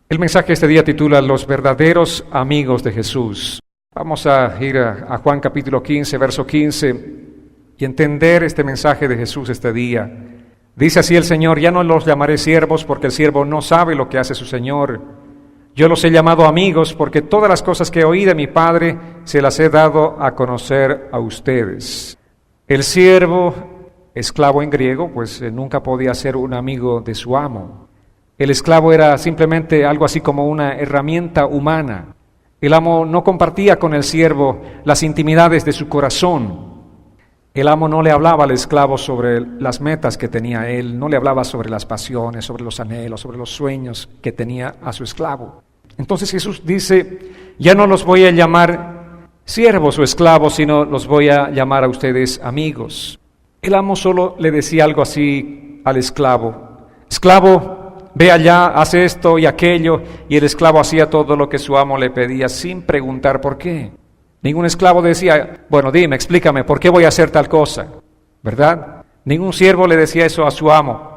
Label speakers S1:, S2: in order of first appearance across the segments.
S1: El mensaje este día titula Los verdaderos amigos de Jesús. Vamos a ir a Juan capítulo 15, verso 15 y entender este mensaje de Jesús este día. Dice así el Señor: ya no los llamaré siervos porque el siervo no sabe lo que hace su Señor. Yo los he llamado amigos porque todas las cosas que oí de mi Padre se las he dado a conocer a ustedes. El siervo, esclavo en griego, pues nunca podía ser un amigo de su amo. El esclavo era simplemente algo así como una herramienta humana. El amo no compartía con el siervo las intimidades de su corazón. El amo no le hablaba al esclavo sobre las metas que tenía él, no le hablaba sobre las pasiones, sobre los anhelos, sobre los sueños que tenía a su esclavo. Entonces Jesús dice: ya no los voy a llamar siervos o esclavos, sino los voy a llamar a ustedes amigos. El amo solo le decía algo así al esclavo: esclavo, ve allá, haz esto y aquello, y el esclavo hacía todo lo que su amo le pedía sin preguntar por qué. Ningún esclavo decía: bueno, dime, explícame, ¿por qué voy a hacer tal cosa? ¿Verdad? Ningún siervo le decía eso a su amo.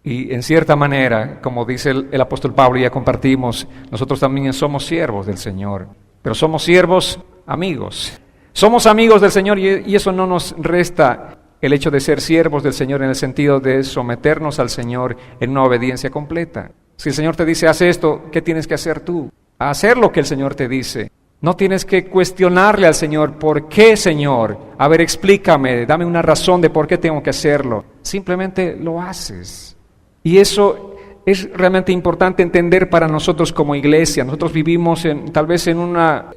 S1: Y en cierta manera, como dice el apóstol Pablo, ya compartimos, nosotros también somos siervos del Señor, pero somos siervos amigos. Somos amigos del Señor y eso no nos resta el hecho de ser siervos del Señor en el sentido de someternos al Señor en una obediencia completa. Si el Señor te dice: haz esto, ¿qué tienes que hacer tú? A hacer lo que el Señor te dice. No tienes que cuestionarle al Señor: ¿por qué, Señor? A ver, explícame, dame una razón de por qué tengo que hacerlo. Simplemente lo haces. Y eso es realmente importante entender para nosotros como iglesia. Nosotros vivimos tal vez en una,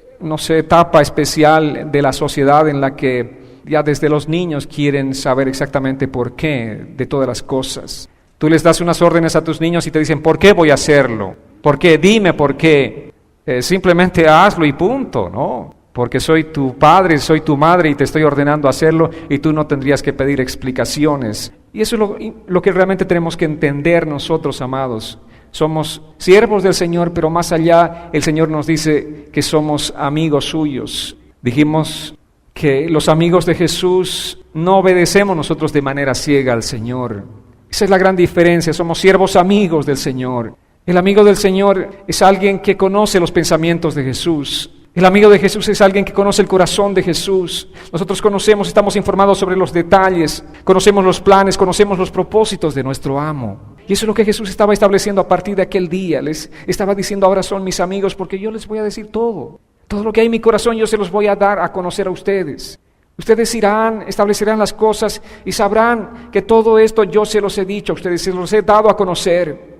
S1: etapa especial de la sociedad en la que ya desde los niños quieren saber exactamente por qué de todas las cosas. Tú les das unas órdenes a tus niños y te dicen: ¿por qué voy a hacerlo? ¿Por qué? Dime por qué. Simplemente hazlo y punto, ¿no? Porque soy tu padre, soy tu madre y te estoy ordenando hacerlo y tú no tendrías que pedir explicaciones. Y eso es lo que realmente tenemos que entender nosotros, amados. Somos siervos del Señor, pero más allá el Señor nos dice que somos amigos suyos. Dijimos que los amigos de Jesús no obedecemos nosotros de manera ciega al Señor. Esa es la gran diferencia, somos siervos amigos del Señor. El amigo del Señor es alguien que conoce los pensamientos de Jesús. El amigo de Jesús es alguien que conoce el corazón de Jesús. Nosotros conocemos, estamos informados sobre los detalles, conocemos los planes, conocemos los propósitos de nuestro amo. Y eso es lo que Jesús estaba estableciendo a partir de aquel día. Les estaba diciendo: ahora son mis amigos porque yo les voy a decir todo. Todo lo que hay en mi corazón yo se los voy a dar a conocer a ustedes. Ustedes irán, establecerán las cosas y sabrán que todo esto yo se los he dicho a ustedes, se los he dado a conocer.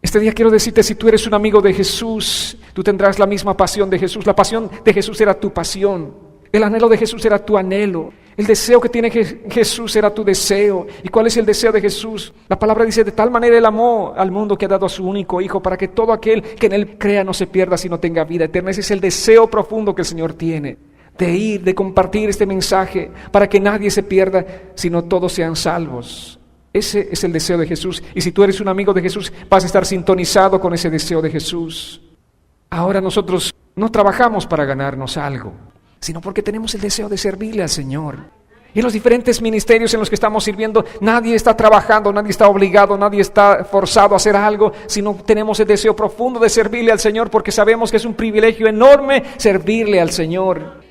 S1: Este día quiero decirte: si tú eres un amigo de Jesús, tú tendrás la misma pasión de Jesús. La pasión de Jesús era tu pasión. El anhelo de Jesús era tu anhelo. El deseo que tiene Jesús era tu deseo. ¿Y cuál es el deseo de Jesús? La palabra dice: de tal manera Él amó al mundo que ha dado a su único Hijo, para que todo aquel que en Él crea no se pierda, sino tenga vida eterna. Ese es el deseo profundo que el Señor tiene, de ir, de compartir este mensaje, para que nadie se pierda, sino todos sean salvos. Ese es el deseo de Jesús. Y si tú eres un amigo de Jesús, vas a estar sintonizado con ese deseo de Jesús. Ahora nosotros no trabajamos para ganarnos algo, sino porque tenemos el deseo de servirle al Señor. Y en los diferentes ministerios en los que estamos sirviendo, nadie está trabajando, nadie está obligado, nadie está forzado a hacer algo, sino tenemos el deseo profundo de servirle al Señor, porque sabemos que es un privilegio enorme servirle al Señor.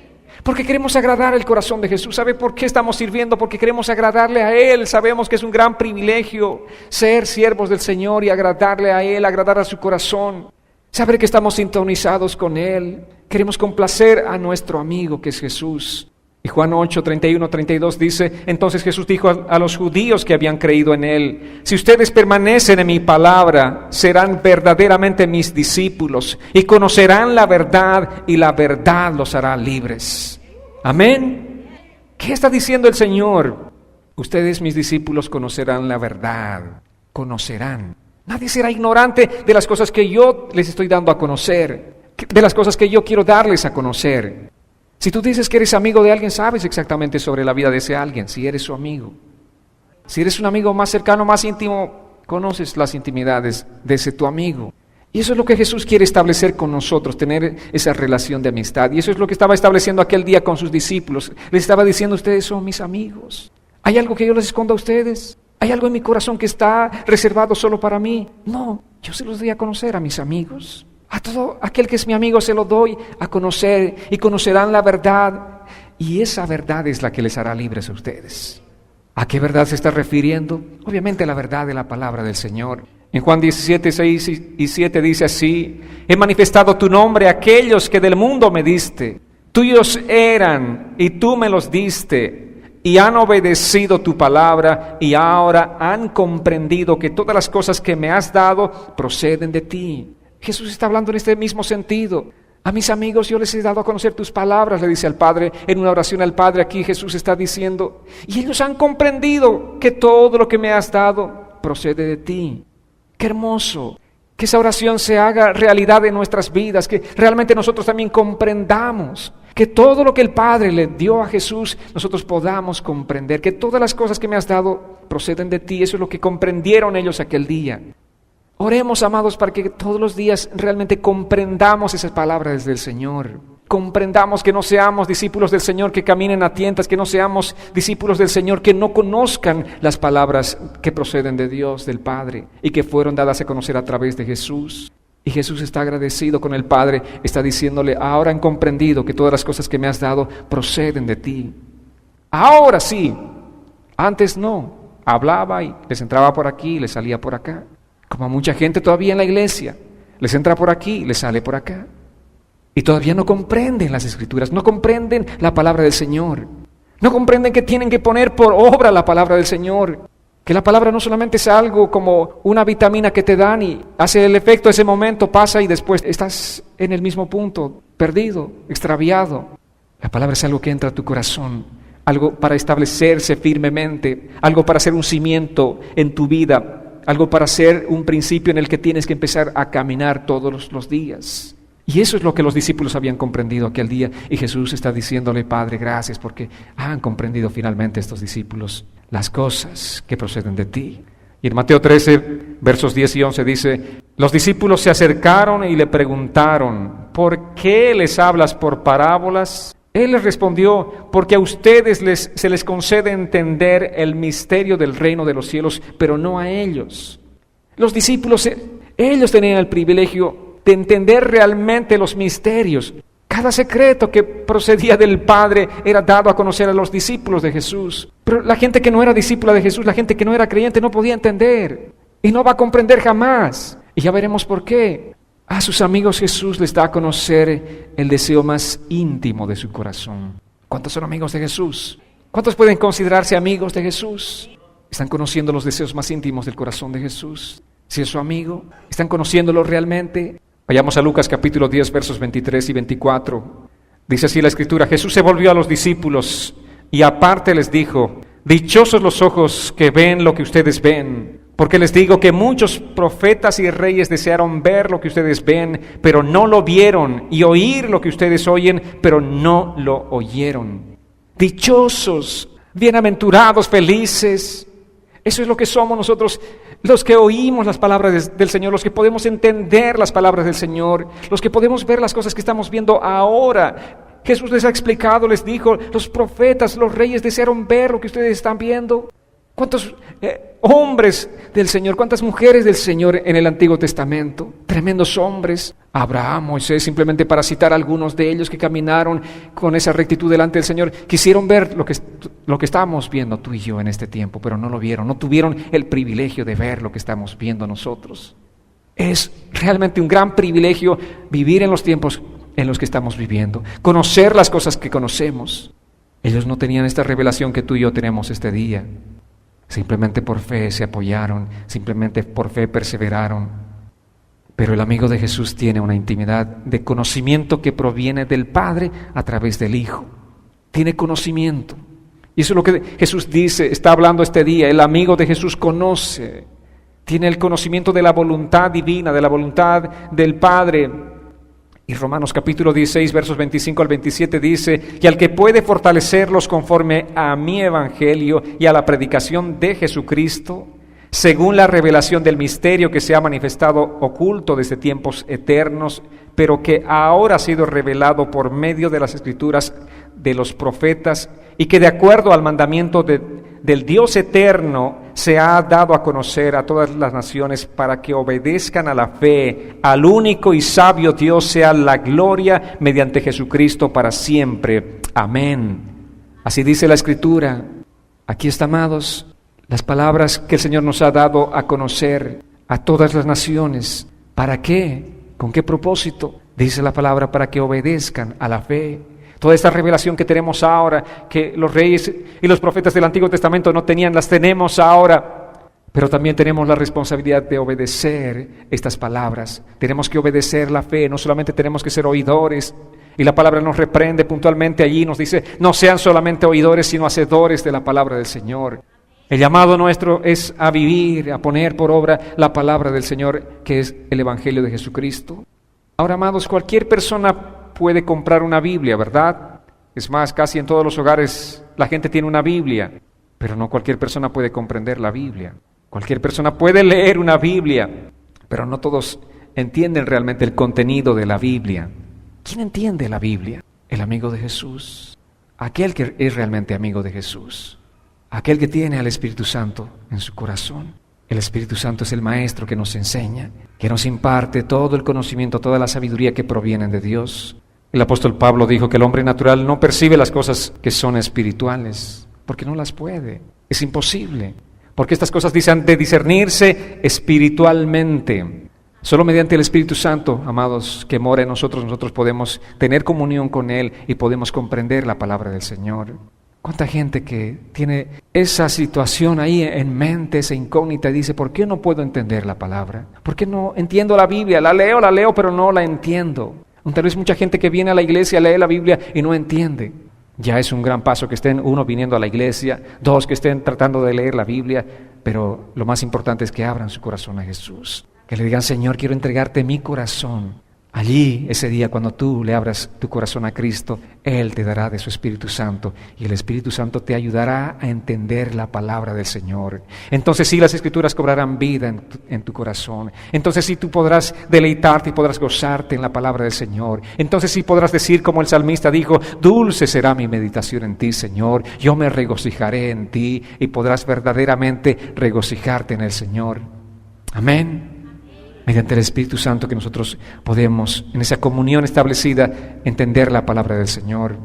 S1: Porque queremos agradar el corazón de Jesús. ¿Sabe por qué estamos sirviendo? Porque queremos agradarle a Él. Sabemos que es un gran privilegio ser siervos del Señor y agradarle a Él, agradar a su corazón. Saber que estamos sintonizados con Él. Queremos complacer a nuestro amigo que es Jesús. Y Juan 8, 31, 32 dice: entonces Jesús dijo a los judíos que habían creído en Él: si ustedes permanecen en mi palabra, serán verdaderamente mis discípulos y conocerán la verdad, y la verdad los hará libres. Amén. ¿Qué está diciendo el Señor? Ustedes, mis discípulos, conocerán la verdad. Conocerán. Nadie será ignorante de las cosas que yo les estoy dando a conocer, de las cosas que yo quiero darles a conocer. Si tú dices que eres amigo de alguien, sabes exactamente sobre la vida de ese alguien, si eres su amigo. Si eres un amigo más cercano, más íntimo, conoces las intimidades de ese tu amigo. Y eso es lo que Jesús quiere establecer con nosotros, tener esa relación de amistad. Y eso es lo que estaba estableciendo aquel día con sus discípulos. Les estaba diciendo: ustedes son mis amigos. ¿Hay algo que yo les esconda a ustedes? ¿Hay algo en mi corazón que está reservado solo para mí? No. yo se los doy a conocer a mis amigos. A todo aquel que es mi amigo se lo doy a conocer y conocerán la verdad. Y esa verdad es la que les hará libres a ustedes. ¿A qué verdad se está refiriendo? Obviamente la verdad de la palabra del Señor. En Juan 17, 6 y 7 dice así: he manifestado tu nombre a aquellos que del mundo me diste. Tuyos eran y tú me los diste y han obedecido tu palabra y ahora han comprendido que todas las cosas que me has dado proceden de ti. Jesús está hablando en este mismo sentido. A mis amigos yo les he dado a conocer tus palabras, le dice al Padre, en una oración al Padre. Aquí Jesús está diciendo, y ellos han comprendido que todo lo que me has dado procede de ti. ¡Qué hermoso! Que esa oración se haga realidad en nuestras vidas, que realmente nosotros también comprendamos, que todo lo que el Padre le dio a Jesús, nosotros podamos comprender, que todas las cosas que me has dado proceden de ti. Eso es lo que comprendieron ellos aquel día. Oremos, amados, para que todos los días realmente comprendamos esas palabras del Señor. Comprendamos que no seamos discípulos del Señor que caminen a tientas, que no seamos discípulos del Señor que no conozcan las palabras que proceden de Dios, del Padre, y que fueron dadas a conocer a través de Jesús. Y Jesús está agradecido con el Padre, está diciéndole, ahora han comprendido que todas las cosas que me has dado proceden de ti. Ahora sí, antes no, hablaba y les entraba por aquí y les salía por acá. Como a mucha gente todavía en la iglesia, les entra por aquí y les sale por acá. Y todavía no comprenden las Escrituras, no comprenden la palabra del Señor. No comprenden que tienen que poner por obra la palabra del Señor. Que la palabra no solamente es algo como una vitamina que te dan y hace el efecto ese momento, pasa y después estás en el mismo punto, perdido, extraviado. La palabra es algo que entra a tu corazón, algo para establecerse firmemente, algo para hacer un cimiento en tu vida, algo para ser un principio en el que tienes que empezar a caminar todos los días. Y eso es lo que los discípulos habían comprendido aquel día. Y Jesús está diciéndole, Padre, gracias porque han comprendido finalmente estos discípulos las cosas que proceden de ti. Y en Mateo 13, versos 10 y 11 dice, los discípulos se acercaron y le preguntaron, ¿por qué les hablas por parábolas? Él les respondió, porque a ustedes se les concede entender el misterio del reino de los cielos, pero no a ellos. Los discípulos, ellos tenían el privilegio de entender realmente los misterios. Cada secreto que procedía del Padre era dado a conocer a los discípulos de Jesús. Pero la gente que no era discípula de Jesús, la gente que no era creyente, no podía entender. Y no va a comprender jamás. Y ya veremos por qué. A sus amigos Jesús les da a conocer el deseo más íntimo de su corazón. ¿Cuántos son amigos de Jesús? ¿Cuántos pueden considerarse amigos de Jesús? ¿Están conociendo los deseos más íntimos del corazón de Jesús? Si es su amigo, ¿están conociéndolo realmente? Vayamos a Lucas capítulo 10, versos 23 y 24. Dice así la Escritura, Jesús se volvió a los discípulos y aparte les dijo, dichosos los ojos que ven lo que ustedes ven, porque les digo que muchos profetas y reyes desearon ver lo que ustedes ven, pero no lo vieron, y oír lo que ustedes oyen, pero no lo oyeron. Dichosos, bienaventurados, felices. Eso es lo que somos nosotros, los que oímos las palabras del Señor, los que podemos entender las palabras del Señor, los que podemos ver las cosas que estamos viendo ahora. Jesús les ha explicado, les dijo, los profetas, los reyes desearon ver lo que ustedes están viendo. ¿Cuántos hombres del Señor, cuántas mujeres del Señor en el Antiguo Testamento? Tremendos hombres. Abraham, Moisés, simplemente para citar algunos de ellos que caminaron con esa rectitud delante del Señor, quisieron ver lo que estamos viendo tú y yo en este tiempo, pero no lo vieron, no tuvieron el privilegio de ver lo que estamos viendo nosotros. Es realmente un gran privilegio vivir en los tiempos en los que estamos viviendo, conocer las cosas que conocemos. Ellos no tenían esta revelación que tú y yo tenemos este día. Simplemente por fe se apoyaron, simplemente por fe perseveraron. Pero el amigo de Jesús tiene una intimidad de conocimiento que proviene del Padre a través del Hijo. Tiene conocimiento. Y eso es lo que Jesús dice, está hablando este día. El amigo de Jesús conoce, tiene el conocimiento de la voluntad divina, de la voluntad del Padre. Y Romanos capítulo 16, versos 25 al 27 dice, y al que puede fortalecerlos conforme a mi evangelio y a la predicación de Jesucristo, según la revelación del misterio que se ha manifestado oculto desde tiempos eternos, pero que ahora ha sido revelado por medio de las Escrituras de los profetas, y que de acuerdo al mandamiento del Dios eterno se ha dado a conocer a todas las naciones para que obedezcan a la fe. Al único y sabio Dios sea la gloria mediante Jesucristo para siempre. Amén. Así dice la Escritura. Aquí está, amados, las palabras que el Señor nos ha dado a conocer a todas las naciones. ¿Para qué? ¿Con qué propósito? Dice la palabra, para que obedezcan a la fe. Toda esta revelación que tenemos ahora, que los reyes y los profetas del Antiguo Testamento no tenían, las tenemos ahora. Pero también tenemos la responsabilidad de obedecer estas palabras. Tenemos que obedecer la fe, no solamente tenemos que ser oidores. Y la palabra nos reprende puntualmente allí, nos dice, no sean solamente oidores, sino hacedores de la palabra del Señor. El llamado nuestro es a vivir, a poner por obra la palabra del Señor, que es el Evangelio de Jesucristo. Ahora, amados, cualquier persona puede comprar una Biblia, ¿verdad? Es más, casi en todos los hogares la gente tiene una Biblia, pero no cualquier persona puede comprender la Biblia. Cualquier persona puede leer una Biblia, pero no todos entienden realmente el contenido de la Biblia. ¿Quién entiende la Biblia? El amigo de Jesús, aquel que es realmente amigo de Jesús, aquel que tiene al Espíritu Santo en su corazón. El Espíritu Santo es el Maestro que nos enseña, que nos imparte todo el conocimiento, toda la sabiduría que provienen de Dios. El apóstol Pablo dijo que el hombre natural no percibe las cosas que son espirituales, porque no las puede, es imposible, porque estas cosas dicen de discernirse espiritualmente. Solo mediante el Espíritu Santo, amados, que mora en nosotros podemos tener comunión con Él y podemos comprender la palabra del Señor. ¿Cuánta gente que tiene esa situación ahí en mente, esa incógnita, y dice, ¿por qué no puedo entender la palabra? ¿Por qué no entiendo la Biblia? La leo, pero no la entiendo. Tal vez mucha gente que viene a la iglesia lee la Biblia y no entiende. Ya es un gran paso que estén, uno, viniendo a la iglesia, dos, que estén tratando de leer la Biblia, pero lo más importante es que abran su corazón a Jesús. Que le digan, Señor, quiero entregarte mi corazón. Allí, ese día, cuando tú le abras tu corazón a Cristo, Él te dará de su Espíritu Santo y el Espíritu Santo te ayudará a entender la palabra del Señor. Entonces sí, las Escrituras cobrarán vida en tu corazón. Entonces sí, tú podrás deleitarte y podrás gozarte en la palabra del Señor. Entonces sí podrás decir como el salmista dijo, dulce será mi meditación en ti, Señor. Yo me regocijaré en ti y podrás verdaderamente regocijarte en el Señor. Amén. Mediante el Espíritu Santo que nosotros podemos, en esa comunión establecida, entender la palabra del Señor.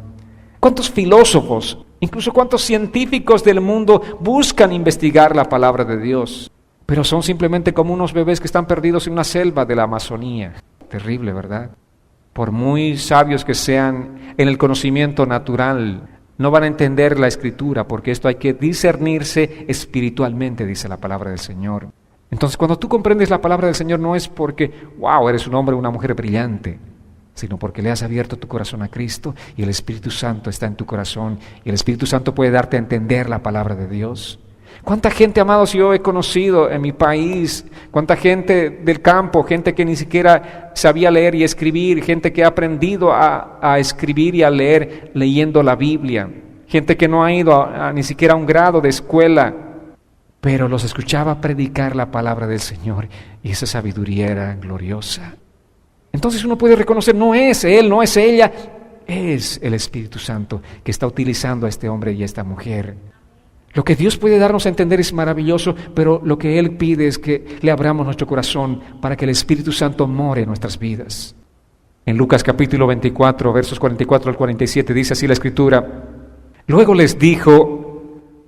S1: ¿Cuántos filósofos, incluso cuántos científicos del mundo buscan investigar la palabra de Dios? Pero son simplemente como unos bebés que están perdidos en una selva de la Amazonía. Terrible, ¿verdad? Por muy sabios que sean en el conocimiento natural, no van a entender la Escritura, porque esto hay que discernirse espiritualmente, dice la palabra del Señor. Entonces, cuando tú comprendes la palabra del Señor, no es porque, wow, eres un hombre o una mujer brillante, sino porque le has abierto tu corazón a Cristo y el Espíritu Santo está en tu corazón y el Espíritu Santo puede darte a entender la palabra de Dios. ¿Cuánta gente, amados, yo he conocido en mi país? ¿Cuánta gente del campo? Gente que ni siquiera sabía leer y escribir, gente que ha aprendido a escribir y a leer leyendo la Biblia, gente que no ha ido ni siquiera a un grado de escuela, pero los escuchaba predicar la palabra del Señor y esa sabiduría era gloriosa. Entonces uno puede reconocer, no es él, no es ella, es el Espíritu Santo que está utilizando a este hombre y a esta mujer. Lo que Dios puede darnos a entender es maravilloso, pero lo que Él pide es que le abramos nuestro corazón para que el Espíritu Santo more en nuestras vidas. En Lucas capítulo 24, versos 44 al 47, dice así la Escritura: Luego les dijo: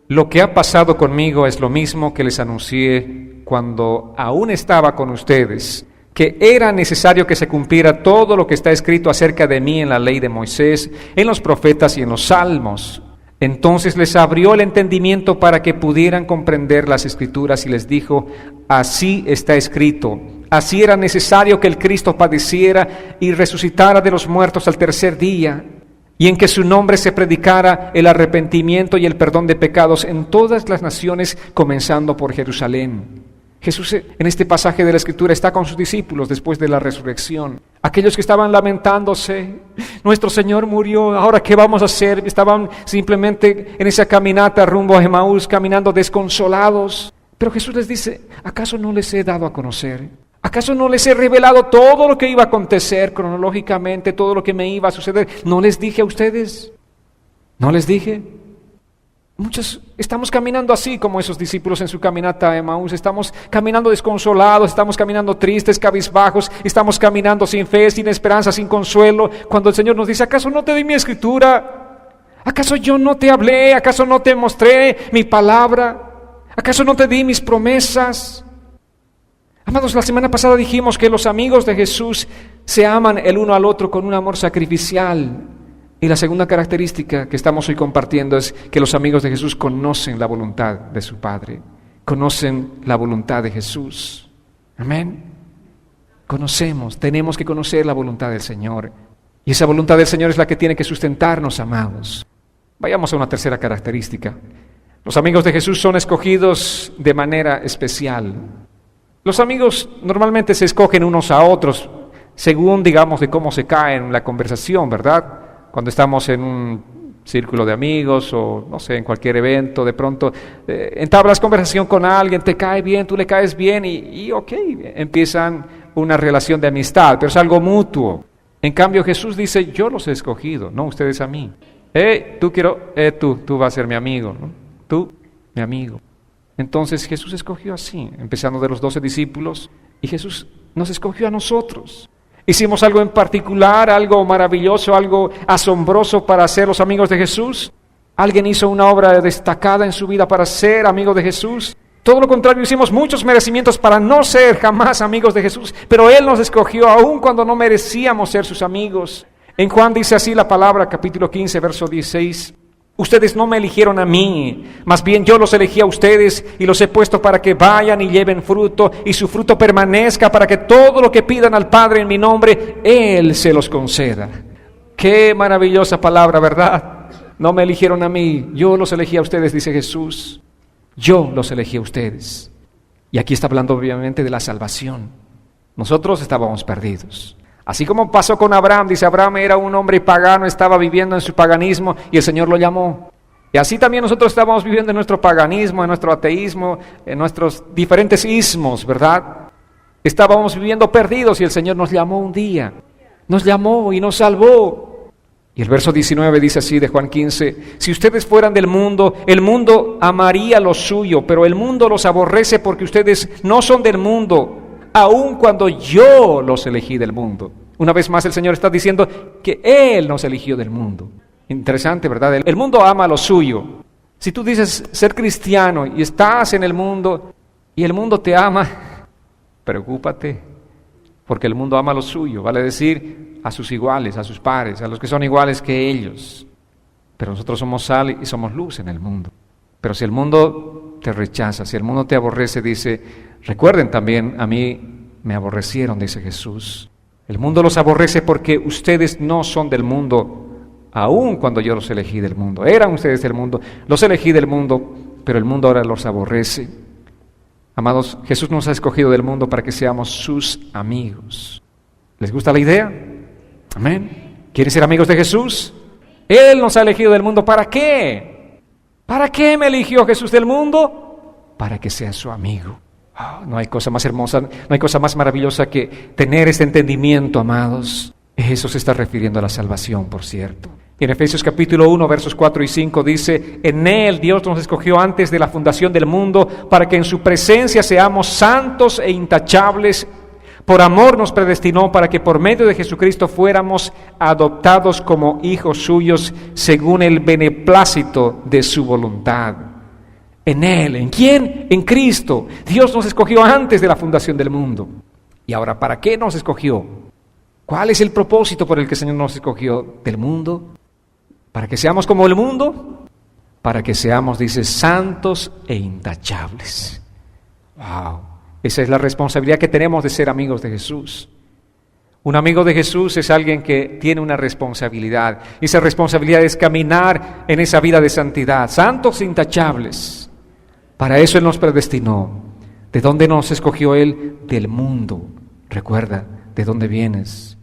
S1: lo que ha pasado conmigo es lo mismo que les anuncié cuando aún estaba con ustedes, que era necesario que se cumpliera todo lo que está escrito acerca de mí en la ley de Moisés, en los profetas y en los salmos. Entonces les abrió el entendimiento para que pudieran comprender las Escrituras y les dijo: así está escrito, así era necesario que el Cristo padeciera y resucitara de los muertos al tercer día, y en que su nombre se predicara el arrepentimiento y el perdón de pecados en todas las naciones, comenzando por Jerusalén. Jesús en este pasaje de la Escritura está con sus discípulos después de la resurrección. Aquellos que estaban lamentándose, nuestro Señor murió, ¿ahora qué vamos a hacer? Estaban simplemente en esa caminata rumbo a Emaús, caminando desconsolados. Pero Jesús les dice: ¿acaso no les he dado a conocer? ¿Acaso no les he revelado todo lo que iba a acontecer cronológicamente, todo lo que me iba a suceder? ¿No les dije a ustedes? ¿No les dije? Muchos estamos caminando así como esos discípulos en su caminata a Emaús. Estamos caminando desconsolados, estamos caminando tristes, cabizbajos, estamos caminando sin fe, sin esperanza, sin consuelo. Cuando el Señor nos dice, ¿acaso no te di mi escritura? ¿Acaso yo no te hablé? ¿Acaso no te mostré mi palabra? ¿Acaso no te di mis promesas? Amados, la semana pasada dijimos que los amigos de Jesús se aman el uno al otro con un amor sacrificial. Y la segunda característica que estamos hoy compartiendo es que los amigos de Jesús conocen la voluntad de su Padre, conocen la voluntad de Jesús. Amén. Tenemos que conocer la voluntad del Señor. Y esa voluntad del Señor es la que tiene que sustentarnos, amados. Vayamos a una tercera característica. Los amigos de Jesús son escogidos de manera especial. Los amigos normalmente se escogen unos a otros según, digamos, de cómo se cae en la conversación, ¿verdad? Cuando estamos en un círculo de amigos o, no sé, en cualquier evento, de pronto entablas conversación con alguien, te cae bien, tú le caes bien y ok, empiezan una relación de amistad, pero es algo mutuo. En cambio, Jesús dice, yo los he escogido, no ustedes a mí. Tú vas a ser mi amigo, ¿no? Tú, mi amigo. Entonces Jesús escogió así, empezando de los 12 discípulos, y Jesús nos escogió a nosotros. ¿Hicimos algo en particular, algo maravilloso, algo asombroso para ser los amigos de Jesús? ¿Alguien hizo una obra destacada en su vida para ser amigo de Jesús? Todo lo contrario, hicimos muchos merecimientos para no ser jamás amigos de Jesús, pero Él nos escogió aun cuando no merecíamos ser sus amigos. En Juan dice así la palabra, capítulo 15, verso 16. Ustedes no me eligieron a mí, más bien yo los elegí a ustedes y los he puesto para que vayan y lleven fruto y su fruto permanezca, para que todo lo que pidan al Padre en mi nombre, Él se los conceda. Qué maravillosa palabra, ¿verdad? No me eligieron a mí, yo los elegí a ustedes, dice Jesús. Yo los elegí a ustedes. Y aquí está hablando obviamente de la salvación. Nosotros estábamos perdidos. Así como pasó con Abraham, dice Abraham era un hombre pagano, estaba viviendo en su paganismo y el Señor lo llamó. Y así también nosotros estábamos viviendo en nuestro paganismo, en nuestro ateísmo, en nuestros diferentes ismos, ¿verdad? Estábamos viviendo perdidos y el Señor nos llamó un día. Nos llamó y nos salvó. Y el verso 19 dice así de Juan 15, si ustedes fueran del mundo, el mundo amaría lo suyo, pero el mundo los aborrece porque ustedes no son del mundo, aun cuando yo los elegí del mundo. Una vez más el Señor está diciendo que Él nos eligió del mundo. Interesante, ¿verdad? El mundo ama lo suyo. Si tú dices ser cristiano y estás en el mundo y el mundo te ama, preocúpate, porque el mundo ama lo suyo, vale decir a sus iguales, a sus pares, a los que son iguales que ellos. Pero nosotros somos sal y somos luz en el mundo. Pero si el mundo te rechaza, si el mundo te aborrece, dice, recuerden también, a mí me aborrecieron, dice Jesús. El mundo los aborrece porque ustedes no son del mundo, aun cuando yo los elegí del mundo. Eran ustedes del mundo, los elegí del mundo, pero el mundo ahora los aborrece. Amados, Jesús nos ha escogido del mundo para que seamos sus amigos. ¿Les gusta la idea? Amén. ¿Quieren ser amigos de Jesús? Él nos ha elegido del mundo. ¿Para qué? ¿Para qué me eligió Jesús del mundo? Para que sea su amigo. No hay cosa más hermosa, no hay cosa más maravillosa que tener este entendimiento, amados. Eso se está refiriendo a la salvación, por cierto. Y en Efesios capítulo 1, versos 4 y 5 dice, en Él Dios nos escogió antes de la fundación del mundo para que en su presencia seamos santos e intachables. Por amor nos predestinó para que por medio de Jesucristo fuéramos adoptados como hijos suyos según el beneplácito de su voluntad. En Él, ¿en quién? En Cristo. Dios nos escogió antes de la fundación del mundo. Y ahora, ¿para qué nos escogió? ¿Cuál es el propósito por el que el Señor nos escogió del mundo? ¿Para que seamos como el mundo? Para que seamos, dice, santos e intachables. ¡Wow! Esa es la responsabilidad que tenemos de ser amigos de Jesús. Un amigo de Jesús es alguien que tiene una responsabilidad. Y esa responsabilidad es caminar en esa vida de santidad, santos e intachables. Para eso Él nos predestinó. ¿De dónde nos escogió Él? Del mundo. Recuerda, ¿de dónde vienes?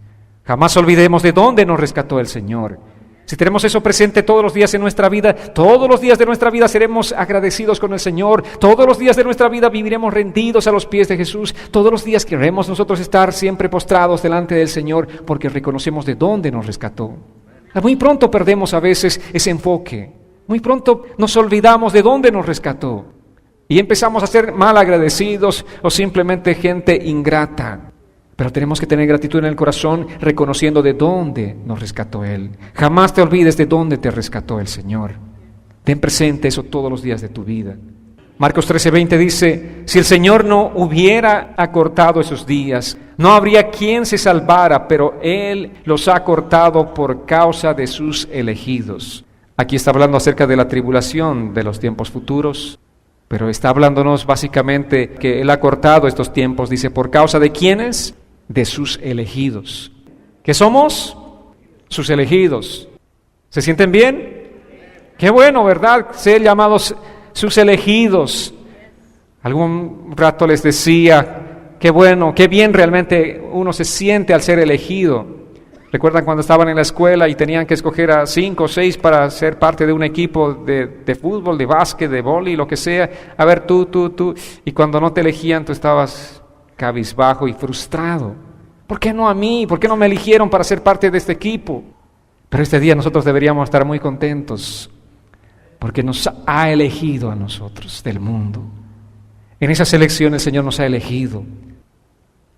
S1: Jamás olvidemos de dónde nos rescató el Señor. Si tenemos eso presente todos los días en nuestra vida, todos los días de nuestra vida seremos agradecidos con el Señor. Todos los días de nuestra vida viviremos rendidos a los pies de Jesús. Todos los días queremos nosotros estar siempre postrados delante del Señor porque reconocemos de dónde nos rescató. Muy pronto perdemos a veces ese enfoque. Muy pronto nos olvidamos de dónde nos rescató y empezamos a ser mal agradecidos o simplemente gente ingrata. Pero tenemos que tener gratitud en el corazón, reconociendo de dónde nos rescató Él. Jamás te olvides de dónde te rescató el Señor. Ten presente eso todos los días de tu vida. Marcos 13:20 dice, si el Señor no hubiera acortado esos días, no habría quien se salvara, pero Él los ha acortado por causa de sus elegidos. Aquí está hablando acerca de la tribulación de los tiempos futuros, pero está hablándonos básicamente que Él ha acortado estos tiempos. Dice, ¿por causa de quiénes? De sus elegidos. ¿Qué somos? Sus elegidos. ¿Se sienten bien? Qué bueno, ¿verdad? Ser llamados sus elegidos. Algún rato les decía, qué bueno, qué bien realmente uno se siente al ser elegido. ¿Recuerdan cuando estaban en la escuela y tenían que escoger a 5 o 6 para ser parte de un equipo de fútbol, de básquet, de vóley, lo que sea? A ver, tú. Y cuando no te elegían, tú estabas cabizbajo y frustrado. ¿Por qué no a mí? ¿Por qué no me eligieron para ser parte de este equipo? Pero este día nosotros deberíamos estar muy contentos porque nos ha elegido a nosotros del mundo. En esa selección el Señor nos ha elegido.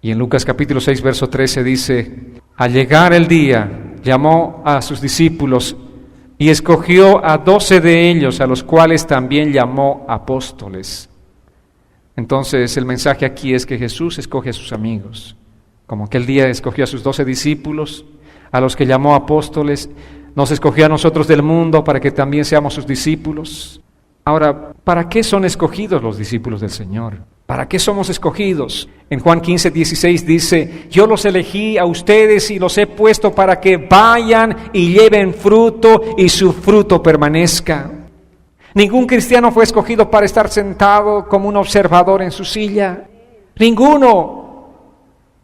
S1: Y en Lucas capítulo 6, verso 13 dice, al llegar el día, llamó a sus discípulos y escogió a 12 de ellos, a los cuales también llamó apóstoles. Entonces el mensaje aquí es que Jesús escoge a sus amigos, como aquel día escogió a sus 12 discípulos, a los que llamó apóstoles, nos escogió a nosotros del mundo para que también seamos sus discípulos. Ahora, ¿para qué son escogidos los discípulos del Señor? ¿Para qué somos escogidos? En Juan 15:16 dice, yo los elegí a ustedes y los he puesto para que vayan y lleven fruto y su fruto permanezca. Ningún cristiano fue escogido para estar sentado como un observador en su silla. Ninguno.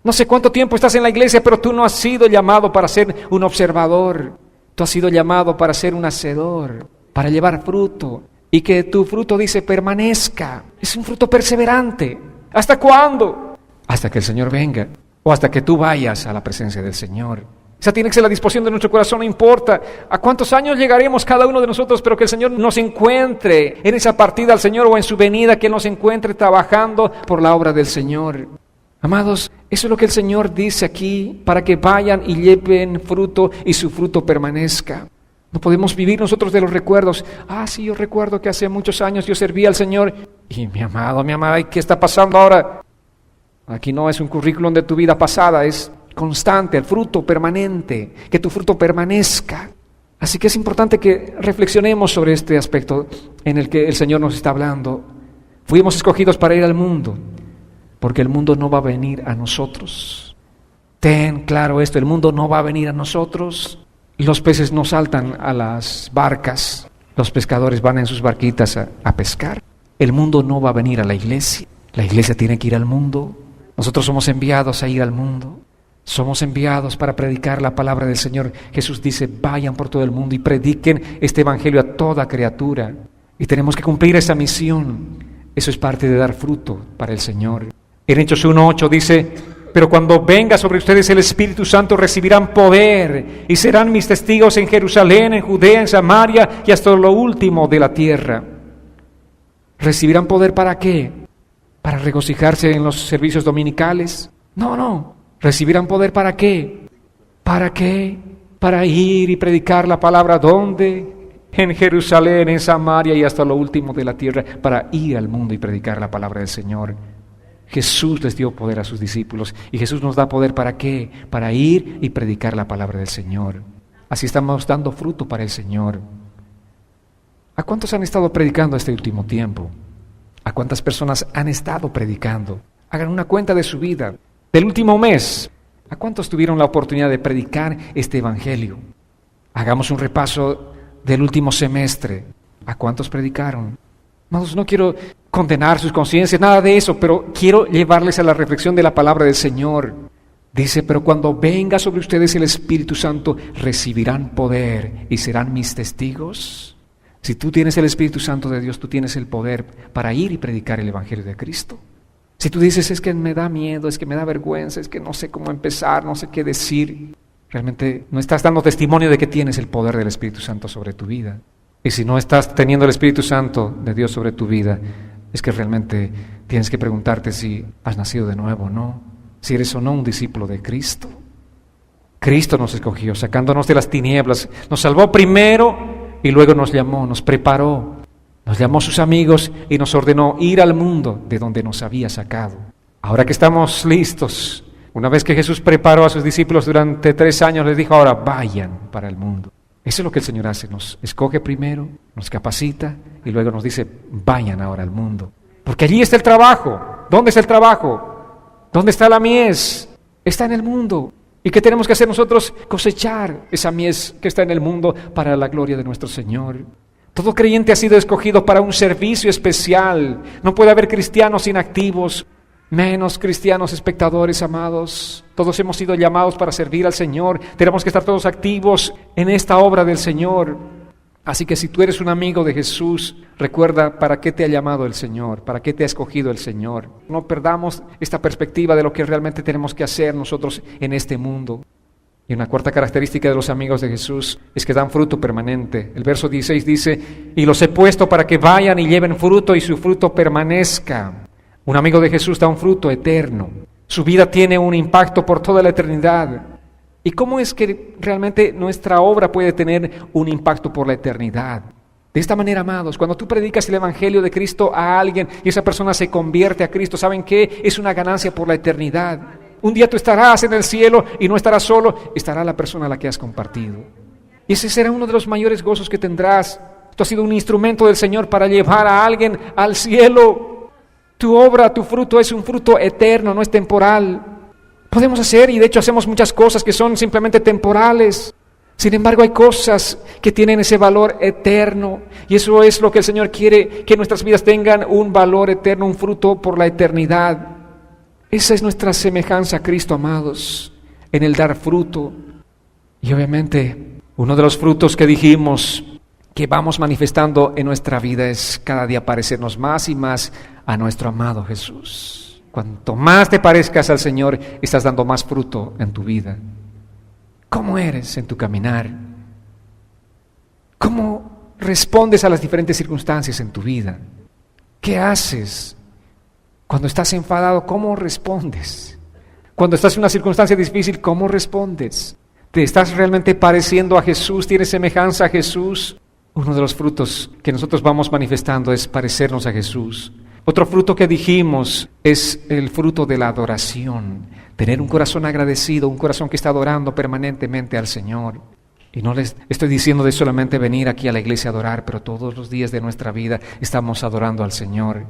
S1: No sé cuánto tiempo estás en la iglesia, pero tú no has sido llamado para ser un observador. Tú has sido llamado para ser un hacedor, para llevar fruto. Y que tu fruto, dice, permanezca. Es un fruto perseverante. ¿Hasta cuándo? Hasta que el Señor venga. O hasta que tú vayas a la presencia del Señor. Esa tiene que ser la disposición de nuestro corazón. No importa a cuántos años llegaremos cada uno de nosotros, pero que el Señor nos encuentre en esa partida al Señor o en su venida, que Él nos encuentre trabajando por la obra del Señor. Amados, eso es lo que el Señor dice aquí, para que vayan y lleven fruto y su fruto permanezca. No podemos vivir nosotros de los recuerdos. Sí, yo recuerdo que hace muchos años yo serví al Señor. Y mi amada, ¿qué está pasando ahora? Aquí no es un currículum de tu vida pasada, es constante, el fruto permanente, que tu fruto permanezca. Así que es importante que reflexionemos sobre este aspecto en el que el Señor nos está hablando. Fuimos escogidos para ir al mundo, porque el mundo no va a venir a nosotros. Ten claro esto, el mundo no va a venir a nosotros. Los peces no saltan a las barcas, los pescadores van en sus barquitas a pescar. El mundo no va a venir a la iglesia tiene que ir al mundo. Nosotros somos enviados a ir al mundo, somos enviados para predicar la palabra del Señor. Jesús dice, vayan por todo el mundo y prediquen este evangelio a toda criatura. Y tenemos que cumplir esa misión. Eso es parte de dar fruto para el Señor. En Hechos 1:8 dice, pero cuando venga sobre ustedes el Espíritu Santo recibirán poder y serán mis testigos en Jerusalén, en Judea, en Samaria y hasta lo último de la tierra. ¿Recibirán poder para qué? ¿Para regocijarse en los servicios dominicales? No. ¿Recibirán poder para qué? ¿Para qué? Para ir y predicar la palabra, ¿dónde? En Jerusalén, en Samaria y hasta lo último de la tierra, para ir al mundo y predicar la palabra del Señor. Jesús les dio poder a sus discípulos y Jesús nos da poder ¿para qué? Para ir y predicar la palabra del Señor. Así estamos dando fruto para el Señor. ¿A cuántos han estado predicando este último tiempo? ¿A cuántas personas han estado predicando? Hagan una cuenta de su vida. Del último mes, ¿a cuántos tuvieron la oportunidad de predicar este evangelio? Hagamos un repaso del último semestre. ¿A cuántos predicaron? No quiero condenar sus conciencias, nada de eso, pero quiero llevarles a la reflexión de la palabra del Señor. Dice, pero cuando venga sobre ustedes el Espíritu Santo, recibirán poder y serán mis testigos. Si tú tienes el Espíritu Santo de Dios, tú tienes el poder para ir y predicar el Evangelio de Cristo. Si tú dices, es que me da miedo, es que me da vergüenza, es que no sé cómo empezar, no sé qué decir, realmente no estás dando testimonio de que tienes el poder del Espíritu Santo sobre tu vida. Y si no estás teniendo el Espíritu Santo de Dios sobre tu vida, es que realmente tienes que preguntarte si has nacido de nuevo o no, si eres o no un discípulo de Cristo. Cristo nos escogió, sacándonos de las tinieblas, nos salvó primero y luego nos llamó, nos preparó, nos llamó sus amigos y nos ordenó ir al mundo de donde nos había sacado. Ahora que estamos listos, una vez que Jesús preparó a sus discípulos durante 3 años, les dijo: ahora vayan para el mundo. Eso es lo que el Señor hace, nos escoge primero, nos capacita y luego nos dice: vayan ahora al mundo. Porque allí está el trabajo. ¿Dónde está el trabajo? ¿Dónde está la mies? Está en el mundo. ¿Y qué tenemos que hacer nosotros? Cosechar esa mies que está en el mundo para la gloria de nuestro Señor. Todo creyente ha sido escogido para un servicio especial. No puede haber cristianos inactivos, menos cristianos espectadores, amados. Todos hemos sido llamados para servir al Señor. Tenemos que estar todos activos en esta obra del Señor. Así que si tú eres un amigo de Jesús, recuerda para qué te ha llamado el Señor, para qué te ha escogido el Señor. No perdamos esta perspectiva de lo que realmente tenemos que hacer nosotros en este mundo. Y una cuarta característica de los amigos de Jesús es que dan fruto permanente. El verso 16 dice: y los he puesto para que vayan y lleven fruto y su fruto permanezca. Un amigo de Jesús da un fruto eterno. Su vida tiene un impacto por toda la eternidad. ¿Y cómo es que realmente nuestra obra puede tener un impacto por la eternidad? De esta manera, amados, cuando tú predicas el Evangelio de Cristo a alguien y esa persona se convierte a Cristo, ¿saben qué? Es una ganancia por la eternidad. Un día tú estarás en el cielo y no estarás solo, estará la persona a la que has compartido. Y ese será uno de los mayores gozos que tendrás. Tú has sido un instrumento del Señor para llevar a alguien al cielo. Tu obra, tu fruto es un fruto eterno, no es temporal. Podemos hacer, y de hecho hacemos muchas cosas que son simplemente temporales. Sin embargo, hay cosas que tienen ese valor eterno. Y eso es lo que el Señor quiere, que nuestras vidas tengan un valor eterno, un fruto por la eternidad. Esa es nuestra semejanza a Cristo, amados, en el dar fruto. Y obviamente, uno de los frutos que dijimos que vamos manifestando en nuestra vida es cada día parecernos más y más a nuestro amado Jesús. Cuanto más te parezcas al Señor, estás dando más fruto en tu vida. ¿Cómo eres en tu caminar? ¿Cómo respondes a las diferentes circunstancias en tu vida? ¿Qué haces? Cuando estás enfadado, ¿cómo respondes? Cuando estás en una circunstancia difícil, ¿cómo respondes? ¿Te estás realmente pareciendo a Jesús? ¿Tienes semejanza a Jesús? Uno de los frutos que nosotros vamos manifestando es parecernos a Jesús. Otro fruto que dijimos es el fruto de la adoración. Tener un corazón agradecido, un corazón que está adorando permanentemente al Señor. Y no les estoy diciendo de solamente venir aquí a la iglesia a adorar, pero todos los días de nuestra vida estamos adorando al Señor.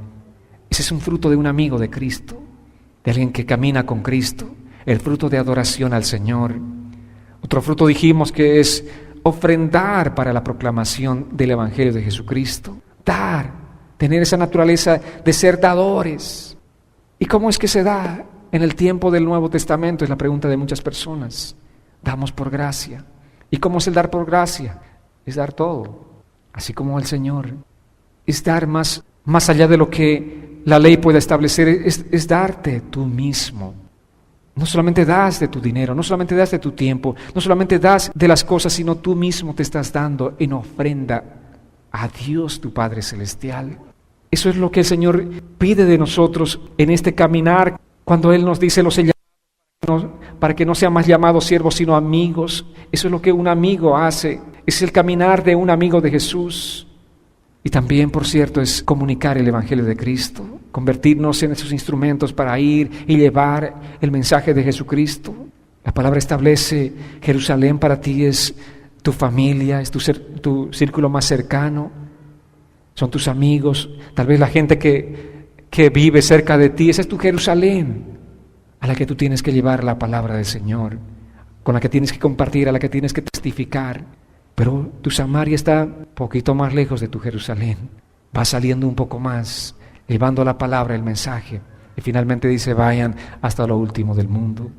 S1: Ese es un fruto de un amigo de Cristo, de alguien que camina con Cristo, el fruto de adoración al Señor. Otro fruto dijimos que es ofrendar para la proclamación del Evangelio de Jesucristo. Dar. Tener esa naturaleza de ser dadores. ¿Y cómo es que se da en el tiempo del Nuevo Testamento? Es la pregunta de muchas personas. Damos por gracia. ¿Y cómo es el dar por gracia? Es dar todo, así como el Señor. Es dar más allá de lo que la ley pueda establecer, es darte tú mismo. No solamente das de tu dinero, no solamente das de tu tiempo, no solamente das de las cosas, sino tú mismo te estás dando en ofrenda a Dios tu Padre Celestial. Eso es lo que el Señor pide de nosotros en este caminar, cuando Él nos dice: los he llamado para que no sean más llamados siervos, sino amigos. Eso es lo que un amigo hace, es el caminar de un amigo de Jesús. Y también, por cierto, es comunicar el Evangelio de Cristo, convertirnos en esos instrumentos para ir y llevar el mensaje de Jesucristo. La palabra establece: Jerusalén para ti es tu familia, es tu círculo más cercano, son tus amigos, tal vez la gente que vive cerca de ti. Esa es tu Jerusalén, a la que tú tienes que llevar la palabra del Señor, con la que tienes que compartir, a la que tienes que testificar. Pero tu Samaria está un poquito más lejos de tu Jerusalén, va saliendo un poco más, llevando la palabra, el mensaje, y finalmente dice: vayan hasta lo último del mundo.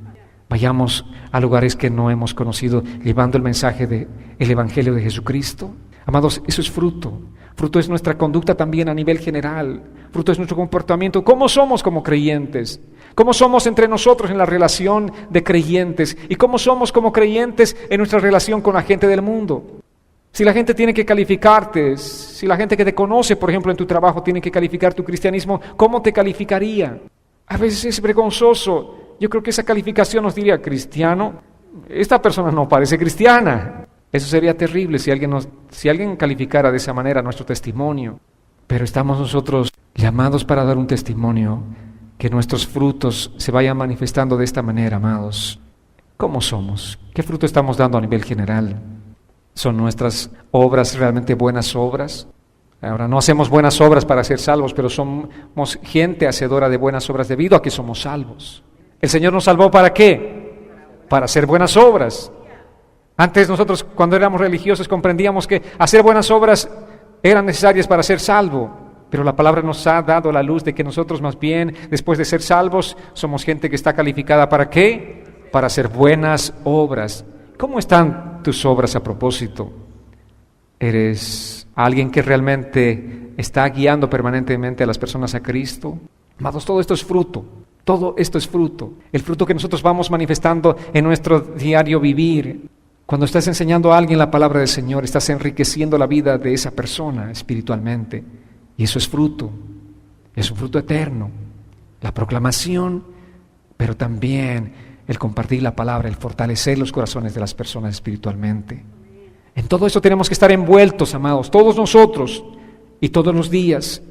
S1: Vayamos a lugares que no hemos conocido, llevando el mensaje del Evangelio de Jesucristo. Amados, eso es fruto. Fruto es nuestra conducta también a nivel general. Fruto es nuestro comportamiento. ¿Cómo somos como creyentes? ¿Cómo somos entre nosotros en la relación de creyentes? ¿Y cómo somos como creyentes en nuestra relación con la gente del mundo? Si la gente tiene que calificarte, si la gente que te conoce, por ejemplo, en tu trabajo, tiene que calificar tu cristianismo, ¿cómo te calificaría? A veces es vergonzoso. Yo creo que esa calificación nos diría, cristiano, esta persona no parece cristiana. Eso sería terrible si alguien calificara de esa manera nuestro testimonio. Pero estamos nosotros llamados para dar un testimonio, que nuestros frutos se vayan manifestando de esta manera, amados. ¿Cómo somos? ¿Qué fruto estamos dando a nivel general? ¿Son nuestras obras realmente buenas obras? Ahora, no hacemos buenas obras para ser salvos, pero somos gente hacedora de buenas obras debido a que somos salvos. ¿El Señor nos salvó para qué? Para hacer buenas obras. Antes nosotros, cuando éramos religiosos, comprendíamos que hacer buenas obras eran necesarias para ser salvo, pero la palabra nos ha dado la luz de que nosotros más bien, después de ser salvos, somos gente que está calificada ¿para qué? Para hacer buenas obras. ¿Cómo están tus obras a propósito? ¿Eres alguien que realmente está guiando permanentemente a las personas a Cristo? Amados, todo esto es fruto. Todo esto es fruto. El fruto que nosotros vamos manifestando en nuestro diario vivir. Cuando estás enseñando a alguien la palabra del Señor, estás enriqueciendo la vida de esa persona espiritualmente. Y eso es fruto. Es un fruto eterno. La proclamación, pero también el compartir la palabra, el fortalecer los corazones de las personas espiritualmente. En todo eso tenemos que estar envueltos, amados, todos nosotros y todos los días.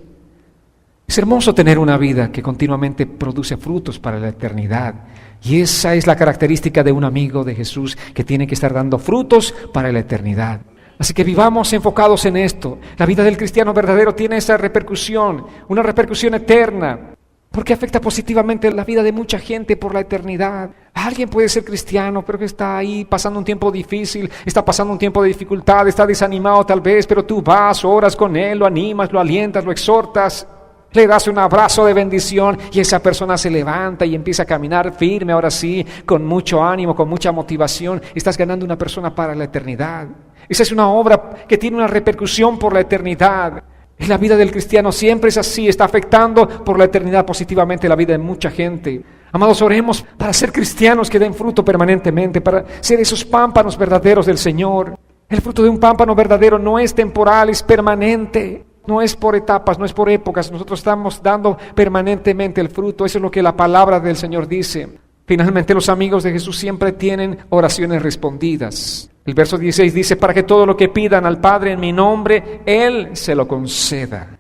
S1: Es hermoso tener una vida que continuamente produce frutos para la eternidad. Y esa es la característica de un amigo de Jesús, que tiene que estar dando frutos para la eternidad. Así que vivamos enfocados en esto. La vida del cristiano verdadero tiene esa repercusión, una repercusión eterna, porque afecta positivamente la vida de mucha gente por la eternidad. Alguien puede ser cristiano, pero que está ahí pasando un tiempo difícil, está pasando un tiempo de dificultad, está desanimado tal vez, pero tú vas, oras con él, lo animas, lo alientas, lo exhortas, le das un abrazo de bendición y esa persona se levanta y empieza a caminar firme, ahora sí, con mucho ánimo, con mucha motivación. Estás ganando una persona para la eternidad. Esa es una obra que tiene una repercusión por la eternidad. Y la vida del cristiano siempre es así, está afectando por la eternidad positivamente la vida de mucha gente. Amados, oremos para ser cristianos que den fruto permanentemente, para ser esos pámpanos verdaderos del Señor. El fruto de un pámpano verdadero no es temporal, es permanente. No es por etapas, no es por épocas. Nosotros estamos dando permanentemente el fruto. Eso es lo que la palabra del Señor dice. Finalmente, los amigos de Jesús siempre tienen oraciones respondidas. El verso 16 dice, para que todo lo que pidan al Padre en mi nombre, Él se lo conceda.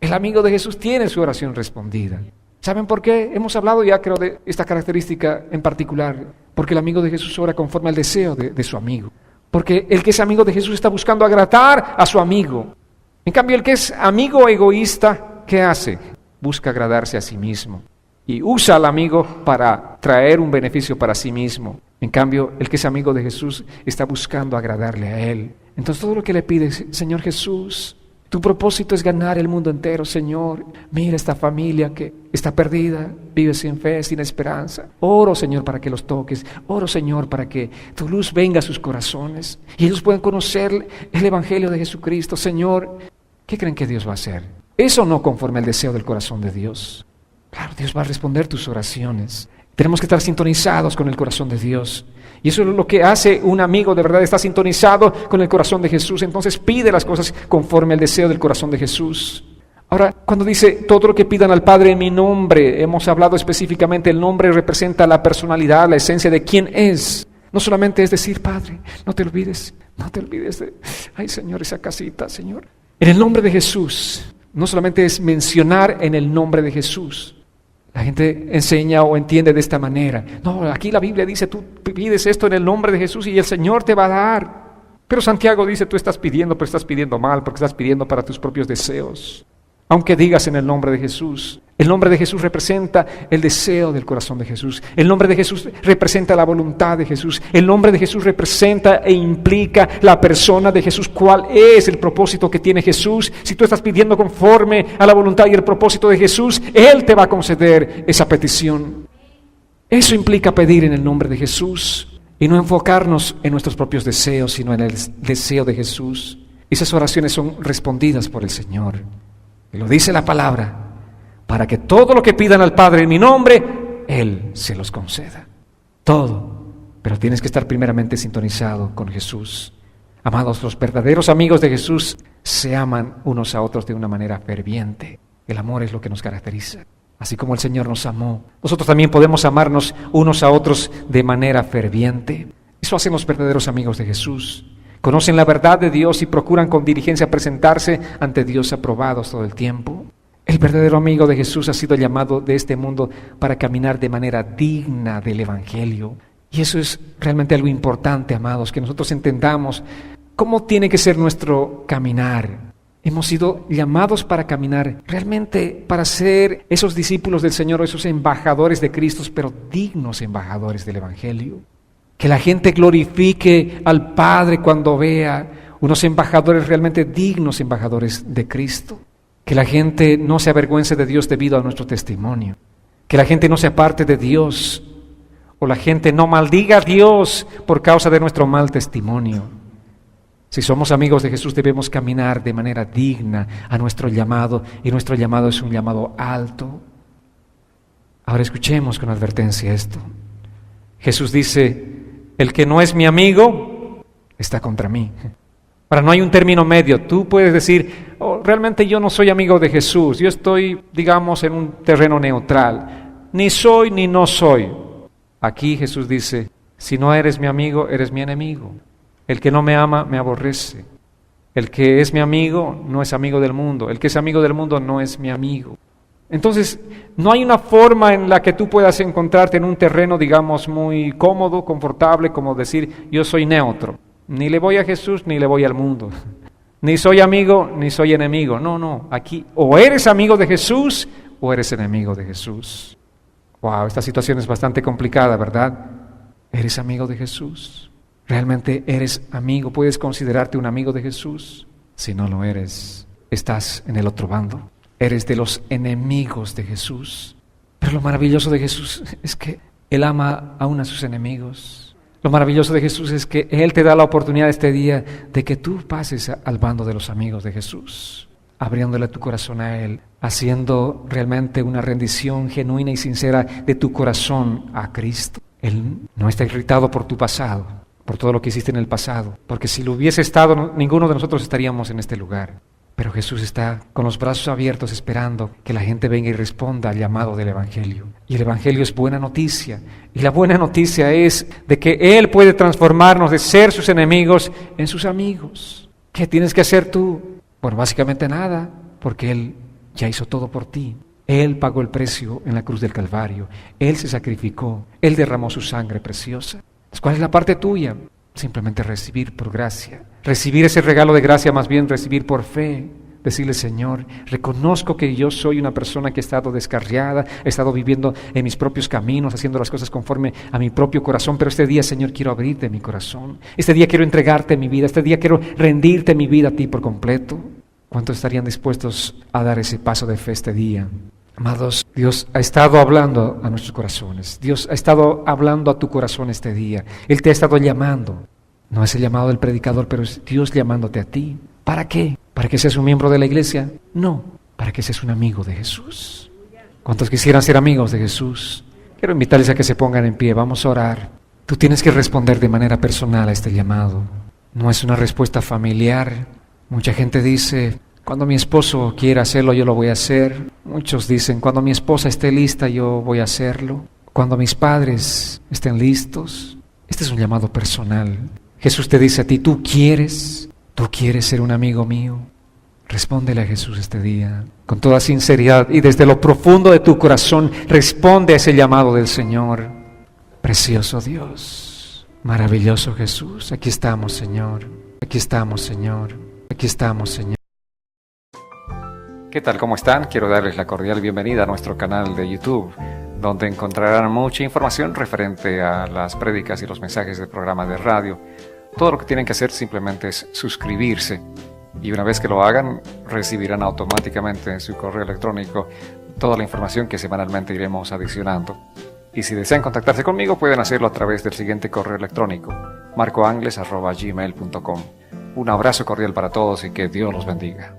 S1: El amigo de Jesús tiene su oración respondida. ¿Saben por qué? Hemos hablado ya, creo, de esta característica en particular. Porque el amigo de Jesús ora conforme al deseo de su amigo. Porque el que es amigo de Jesús está buscando agradar a su amigo. En cambio, el que es amigo egoísta, ¿qué hace? Busca agradarse a sí mismo. Y usa al amigo para traer un beneficio para sí mismo. En cambio, el que es amigo de Jesús está buscando agradarle a Él. Entonces todo lo que le pides, Señor Jesús, tu propósito es ganar el mundo entero, Señor. Mira esta familia que está perdida, vive sin fe, sin esperanza. Oro, Señor, para que los toques. Oro, Señor, para que tu luz venga a sus corazones y ellos puedan conocer el Evangelio de Jesucristo. Señor, ¿qué creen que Dios va a hacer? Eso no conforme al deseo del corazón de Dios. Claro, Dios va a responder tus oraciones. Tenemos que estar sintonizados con el corazón de Dios. Y eso es lo que hace un amigo de verdad, está sintonizado con el corazón de Jesús. Entonces pide las cosas conforme al deseo del corazón de Jesús. Ahora, cuando dice todo lo que pidan al Padre en mi nombre, hemos hablado específicamente, el nombre representa la personalidad, la esencia de quién es. No solamente es decir, Padre, no te olvides de, ay Señor, esa casita, Señor. En el nombre de Jesús, no solamente es mencionar en el nombre de Jesús. La gente enseña o entiende de esta manera. No, aquí la Biblia dice, tú pides esto en el nombre de Jesús y el Señor te va a dar. Pero Santiago dice, tú estás pidiendo, pero estás pidiendo mal, porque estás pidiendo para tus propios deseos. Aunque digas en el nombre de Jesús. El nombre de Jesús representa el deseo del corazón de Jesús. El nombre de Jesús representa la voluntad de Jesús. El nombre de Jesús representa e implica la persona de Jesús. ¿Cuál es el propósito que tiene Jesús? Si tú estás pidiendo conforme a la voluntad y el propósito de Jesús, Él te va a conceder esa petición. Eso implica pedir en el nombre de Jesús y no enfocarnos en nuestros propios deseos, sino en el deseo de Jesús. Esas oraciones son respondidas por el Señor. Y lo dice la palabra, para que todo lo que pidan al Padre en mi nombre, Él se los conceda. Todo. Pero tienes que estar primeramente sintonizado con Jesús. Amados, los verdaderos amigos de Jesús se aman unos a otros de una manera ferviente. El amor es lo que nos caracteriza. Así como el Señor nos amó, nosotros también podemos amarnos unos a otros de manera ferviente. Eso hacen los verdaderos amigos de Jesús. Conocen la verdad de Dios y procuran con diligencia presentarse ante Dios aprobados todo el tiempo. El verdadero amigo de Jesús ha sido llamado de este mundo para caminar de manera digna del Evangelio. Y eso es realmente algo importante, amados, que nosotros entendamos cómo tiene que ser nuestro caminar. Hemos sido llamados para caminar, realmente para ser esos discípulos del Señor, esos embajadores de Cristo, pero dignos embajadores del Evangelio. Que la gente glorifique al Padre cuando vea unos embajadores realmente dignos embajadores de Cristo. Que la gente no se avergüence de Dios debido a nuestro testimonio. Que la gente no se aparte de Dios, o la gente no maldiga a Dios por causa de nuestro mal testimonio. Si somos amigos de Jesús, debemos caminar de manera digna a nuestro llamado, y nuestro llamado es un llamado alto. Ahora escuchemos con advertencia esto. Jesús dice: el que no es mi amigo está contra mí. Ahora, no hay un término medio. Tú puedes decir: oh, realmente yo no soy amigo de Jesús, yo estoy, digamos, en un terreno neutral. Ni soy ni no soy. Aquí Jesús dice: si no eres mi amigo, eres mi enemigo. El que no me ama, me aborrece. El que es mi amigo, no es amigo del mundo. El que es amigo del mundo, no es mi amigo. Entonces, no hay una forma en la que tú puedas encontrarte en un terreno, digamos, muy cómodo, confortable, como decir: yo soy neutro. Ni le voy a Jesús, ni le voy al mundo. Ni soy amigo, ni soy enemigo. No. Aquí, o eres amigo de Jesús, o eres enemigo de Jesús. Wow, esta situación es bastante complicada, ¿verdad? ¿Eres amigo de Jesús? ¿Realmente eres amigo? ¿Puedes considerarte un amigo de Jesús? Si no lo eres, estás en el otro bando. Eres de los enemigos de Jesús. Pero lo maravilloso de Jesús es que Él ama aún a sus enemigos. Lo maravilloso de Jesús es que Él te da la oportunidad este día de que tú pases al bando de los amigos de Jesús, abriéndole tu corazón a Él, haciendo realmente una rendición genuina y sincera de tu corazón a Cristo. Él no está irritado por tu pasado, por todo lo que hiciste en el pasado, porque si lo hubiese estado, ninguno de nosotros estaríamos en este lugar. Pero Jesús está con los brazos abiertos esperando que la gente venga y responda al llamado del Evangelio. Y el Evangelio es buena noticia. Y la buena noticia es de que Él puede transformarnos de ser sus enemigos en sus amigos. ¿Qué tienes que hacer tú? Bueno, básicamente nada, porque Él ya hizo todo por ti. Él pagó el precio en la cruz del Calvario. Él se sacrificó. Él derramó su sangre preciosa. ¿Cuál es la parte tuya? Simplemente recibir por gracia. Recibir ese regalo de gracia, más bien recibir por fe. Decirle: Señor, reconozco que yo soy una persona que ha estado descarriada, he estado viviendo en mis propios caminos, haciendo las cosas conforme a mi propio corazón, pero este día, Señor, quiero abrirte mi corazón. Este día quiero entregarte mi vida, este día quiero rendirte mi vida a ti por completo. ¿Cuántos estarían dispuestos a dar ese paso de fe este día? Amados, Dios ha estado hablando a nuestros corazones. Dios ha estado hablando a tu corazón este día. Él te ha estado llamando. No es el llamado del predicador, pero es Dios llamándote a ti. ¿Para qué? ¿Para que seas un miembro de la iglesia? No, para que seas un amigo de Jesús. ¿Cuántos quisieran ser amigos de Jesús? Quiero invitarles a que se pongan en pie. Vamos a orar. Tú tienes que responder de manera personal a este llamado. No es una respuesta familiar. Mucha gente dice: cuando mi esposo quiera hacerlo, yo lo voy a hacer. Muchos dicen: cuando mi esposa esté lista, yo voy a hacerlo. Cuando mis padres estén listos. Este es un llamado personal. Jesús te dice a ti: ¿tú quieres ser un amigo mío? Respóndele a Jesús este día con toda sinceridad y desde lo profundo de tu corazón. Responde a ese llamado del Señor. Precioso Dios, maravilloso Jesús, aquí estamos, Señor. Aquí estamos, Señor. Aquí estamos, Señor. ¿Qué tal? ¿Cómo están? Quiero darles la cordial bienvenida a nuestro canal de YouTube, donde encontrarán mucha información referente a las prédicas y los mensajes del programa de radio. Todo lo que tienen que hacer simplemente es suscribirse, y una vez que lo hagan, recibirán automáticamente en su correo electrónico toda la información que semanalmente iremos adicionando. Y si desean contactarse conmigo, pueden hacerlo a través del siguiente correo electrónico: marcoangles@gmail.com. Un abrazo cordial para todos y que Dios los bendiga.